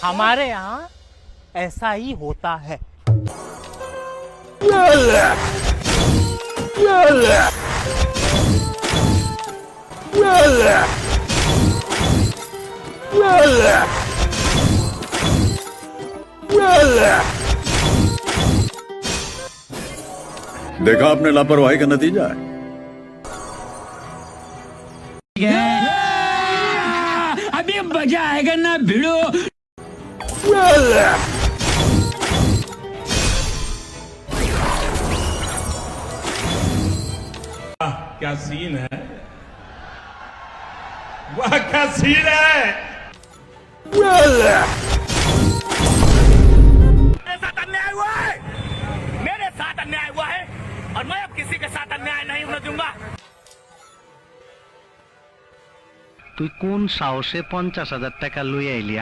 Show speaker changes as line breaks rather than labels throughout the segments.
हमारे यहाँ ऐसा ही होता है।
देखा आपने लापरवाही का नतीजा है।
अभी मजा आएगा ना भिड़ो।
क्या सीन है, वाह क्या सीन है।
मेरे साथ अन्याय हुआ है, मेरे साथ अन्याय हुआ है और मैं अब किसी के साथ अन्याय नहीं होने दूंगा।
তুই কোন সাহসে 50,000 টাকা লই আইলি?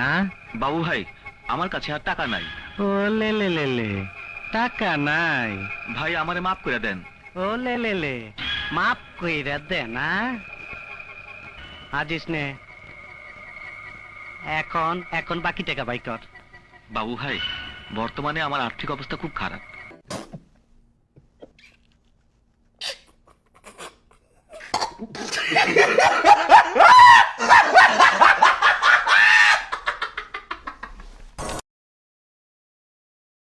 বাবু ভাই আমার কাছে আর টাকা নাই।
ও লে লে লে লে, টাকা নাই?
ভাই আমারে মাফ করে দেন।
ও লে লে লে, মাফ কইরা দে না। আজিস নে, এখন বাকি টাকা বাই কর।
বাবু ভাই বর্তমানে আমার আর্থিক অবস্থা খুব খারাপ।